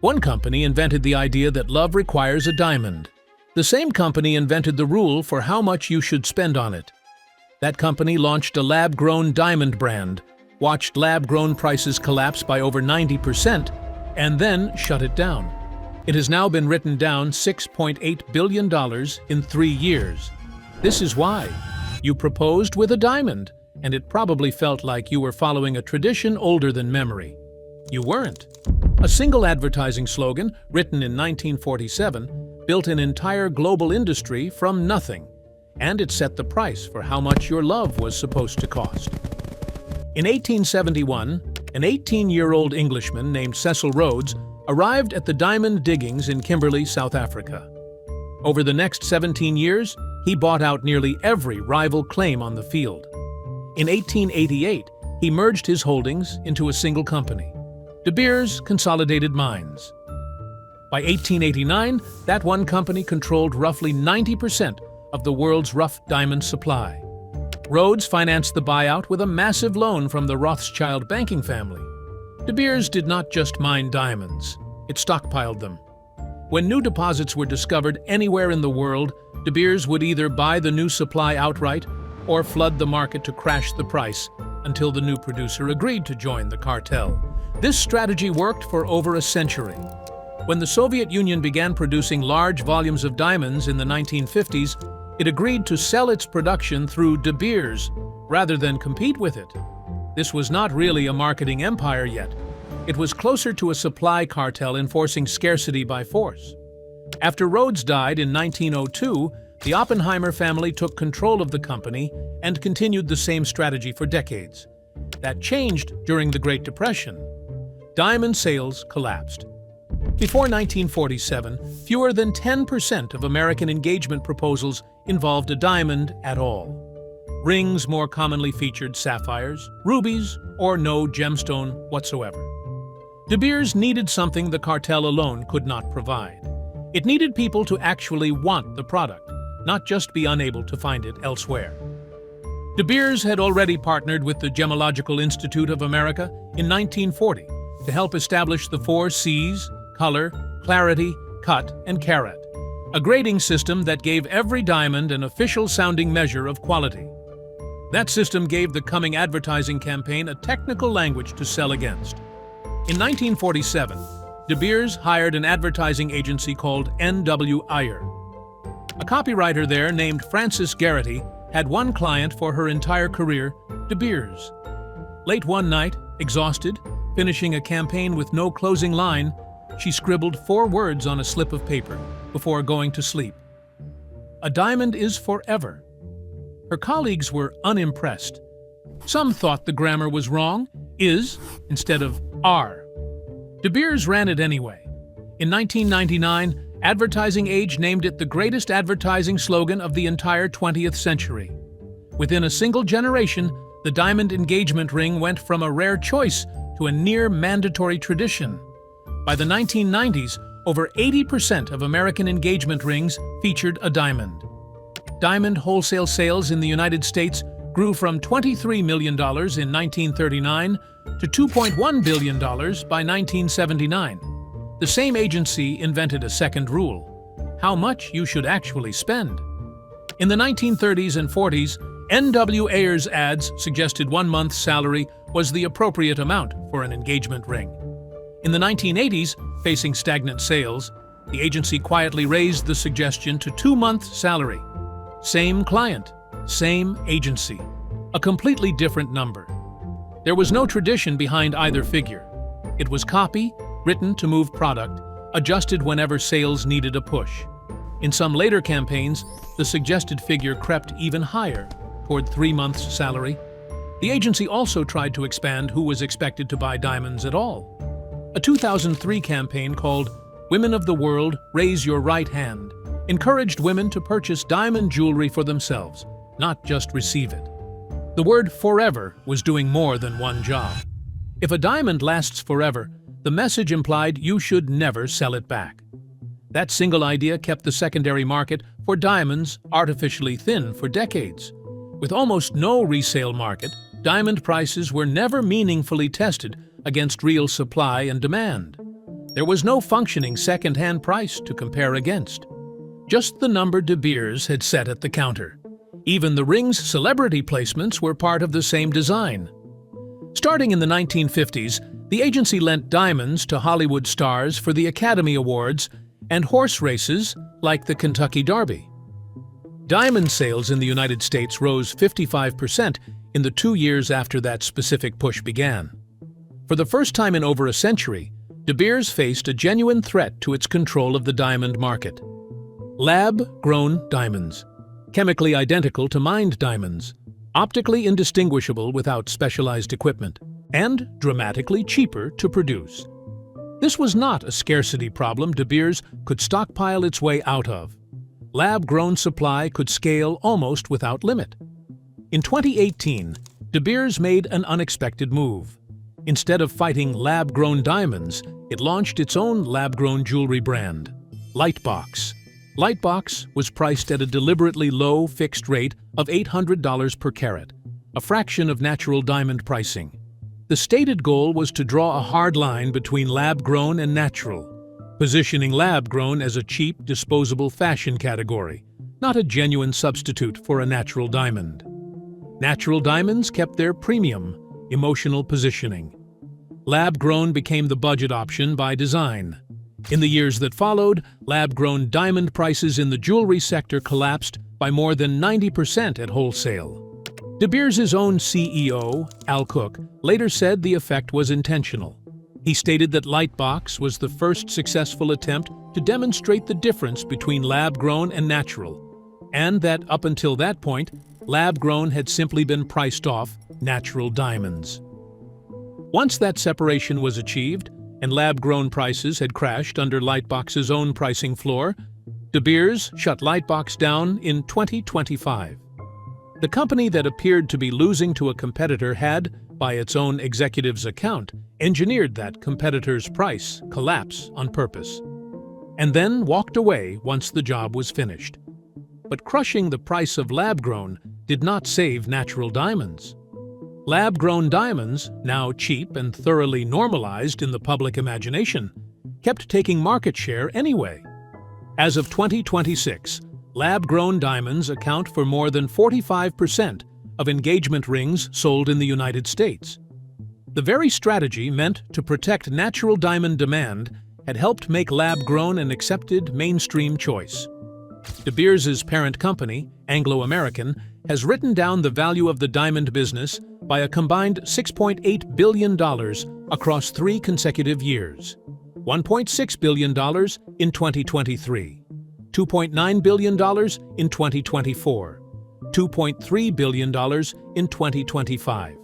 One company invented the idea that love requires a diamond. The same company invented the rule for how much you should spend on it. That company launched a lab-grown diamond brand, watched lab-grown prices collapse by over 90%, and then shut it down. It has now been written down $6.8 billion in 3 years. This is why. You proposed with a diamond, and it probably felt like you were following a tradition older than memory. You weren't. A single advertising slogan, written in 1947, built an entire global industry from nothing, and it set the price for how much your love was supposed to cost. In 1871, an 18-year-old Englishman named Cecil Rhodes arrived at the diamond diggings in Kimberley, South Africa. Over the next 17 years, he bought out nearly every rival claim on the field. In 1888, he merged his holdings into a single company, De Beers Consolidated Mines. By 1889, that one company controlled roughly 90% of the world's rough diamond supply. Rhodes financed the buyout with a massive loan from the Rothschild banking family. De Beers did not just mine diamonds, it stockpiled them. When new deposits were discovered anywhere in the world, De Beers would either buy the new supply outright or flood the market to crash the price until the new producer agreed to join the cartel. This strategy worked for over a century. When the Soviet Union began producing large volumes of diamonds in the 1950s, it agreed to sell its production through De Beers rather than compete with it. This was not really a marketing empire yet. It was closer to a supply cartel enforcing scarcity by force. After Rhodes died in 1902, the Oppenheimer family took control of the company and continued the same strategy for decades. That changed during the Great Depression. Diamond sales collapsed. Before 1947, fewer than 10% of American engagement proposals involved a diamond at all. Rings more commonly featured sapphires, rubies, or no gemstone whatsoever. De Beers needed something the cartel alone could not provide. It needed people to actually want the product, not just be unable to find it elsewhere. De Beers had already partnered with the Gemological Institute of America in 1940 to help establish the 4 C's: color, clarity, cut, and carat, a grading system that gave every diamond an official-sounding measure of quality. That system gave the coming advertising campaign a technical language to sell against. In 1947, De Beers hired an advertising agency called N.W. Iyer. A copywriter there named Frances Garrity had one client for her entire career, De Beers. Late one night, exhausted, finishing a campaign with no closing line, she scribbled 4 words on a slip of paper before going to sleep. "A diamond is forever." Her colleagues were unimpressed. Some thought the grammar was wrong, is instead of are. De Beers ran it anyway. In 1999, Advertising Age named it the greatest advertising slogan of the entire 20th century. Within a single generation, the diamond engagement ring went from a rare choice to a near-mandatory tradition. By the 1990s, over 80% of American engagement rings featured a diamond. Diamond wholesale sales in the United States grew from $23 million in 1939 to $2.1 billion by 1979. The same agency invented a second rule: how much you should actually spend. In the 1930s and 40s, N.W. Ayer's ads suggested 1 month's salary was the appropriate amount for an engagement ring. In the 1980s, facing stagnant sales, the agency quietly raised the suggestion to 2 months' salary. Same client, same agency, a completely different number. There was no tradition behind either figure. It was copy, written to move product, adjusted whenever sales needed a push. In some later campaigns, the suggested figure crept even higher, toward 3 months' salary. The agency also tried to expand who was expected to buy diamonds at all. A 2003 campaign called "Women of the World, Raise Your Right Hand" encouraged women to purchase diamond jewelry for themselves, not just receive it. The word "forever" was doing more than one job. If a diamond lasts forever, the message implied you should never sell it back. That single idea kept the secondary market for diamonds artificially thin for decades. With almost no resale market, diamond prices were never meaningfully tested against real supply and demand. There was no functioning second-hand price to compare against. Just the number De Beers had set at the counter. Even the ring's celebrity placements were part of the same design. Starting in the 1950s, the agency lent diamonds to Hollywood stars for the Academy Awards and horse races like the Kentucky Derby. Diamond sales in the United States rose 55% in the 2 years after that specific push began. For the first time in over a century, De Beers faced a genuine threat to its control of the diamond market. Lab-grown diamonds, chemically identical to mined diamonds, optically indistinguishable without specialized equipment, and dramatically cheaper to produce. This was not a scarcity problem De Beers could stockpile its way out of. Lab-grown supply could scale almost without limit. In 2018, De Beers made an unexpected move. Instead of fighting lab-grown diamonds, it launched its own lab-grown jewelry brand, Lightbox. Lightbox was priced at a deliberately low fixed rate of $800 per carat, a fraction of natural diamond pricing. The stated goal was to draw a hard line between lab-grown and natural, positioning lab-grown as a cheap, disposable fashion category, not a genuine substitute for a natural diamond. Natural diamonds kept their premium, emotional positioning. Lab-grown became the budget option by design. In the years that followed, lab-grown diamond prices in the jewelry sector collapsed by more than 90% at wholesale. De Beers' own CEO, Al Cook, later said the effect was intentional. He stated that Lightbox was the first successful attempt to demonstrate the difference between lab-grown and natural, and that up until that point, lab-grown had simply been priced off natural diamonds. Once that separation was achieved, and lab-grown prices had crashed under Lightbox's own pricing floor, De Beers shut Lightbox down in 2025. The company that appeared to be losing to a competitor had, by its own executive's account, engineered that competitor's price collapse on purpose, and then walked away once the job was finished. But crushing the price of lab-grown did not save natural diamonds. Lab-grown diamonds, now cheap and thoroughly normalized in the public imagination, kept taking market share anyway. As of 2026, lab-grown diamonds account for more than 45% of engagement rings sold in the United States. The very strategy meant to protect natural diamond demand had helped make lab-grown an accepted mainstream choice. De Beers' parent company, Anglo-American, has written down the value of the diamond business by a combined $6.8 billion across 3 consecutive years. $1.6 billion in 2023, $2.9 billion in 2024, $2.3 billion in 2025.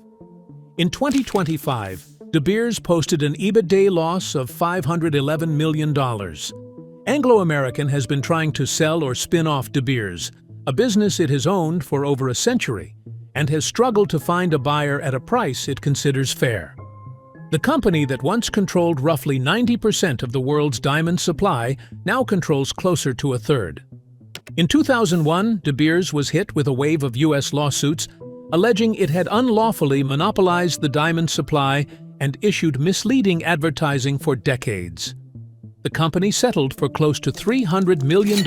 In 2025, De Beers posted an EBITDA loss of $511 million. Anglo-American has been trying to sell or spin off De Beers, a business it has owned for over a century, and has struggled to find a buyer at a price it considers fair. The company that once controlled roughly 90% of the world's diamond supply now controls closer to a third. In 2001, De Beers was hit with a wave of U.S. lawsuits alleging it had unlawfully monopolized the diamond supply and issued misleading advertising for decades. The company settled for close to $300 million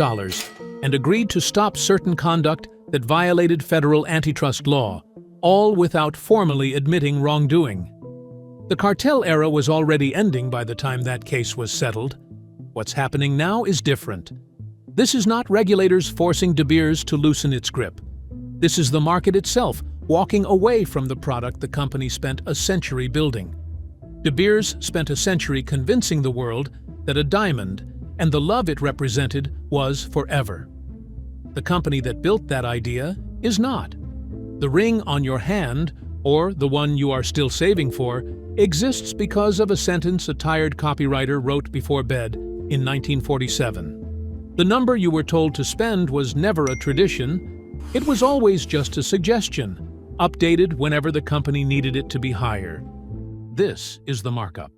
and agreed to stop certain conduct that violated federal antitrust law, all without formally admitting wrongdoing. The cartel era was already ending by the time that case was settled. What's happening now is different. This is not regulators forcing De Beers to loosen its grip. This is the market itself walking away from the product the company spent a century building. De Beers spent a century convincing the world that a diamond and the love it represented was forever. The company that built that idea is not. The ring on your hand, or the one you are still saving for, exists because of a sentence a tired copywriter wrote before bed in 1947. The number you were told to spend was never a tradition. It was always just a suggestion, updated whenever the company needed it to be higher. This is the markup.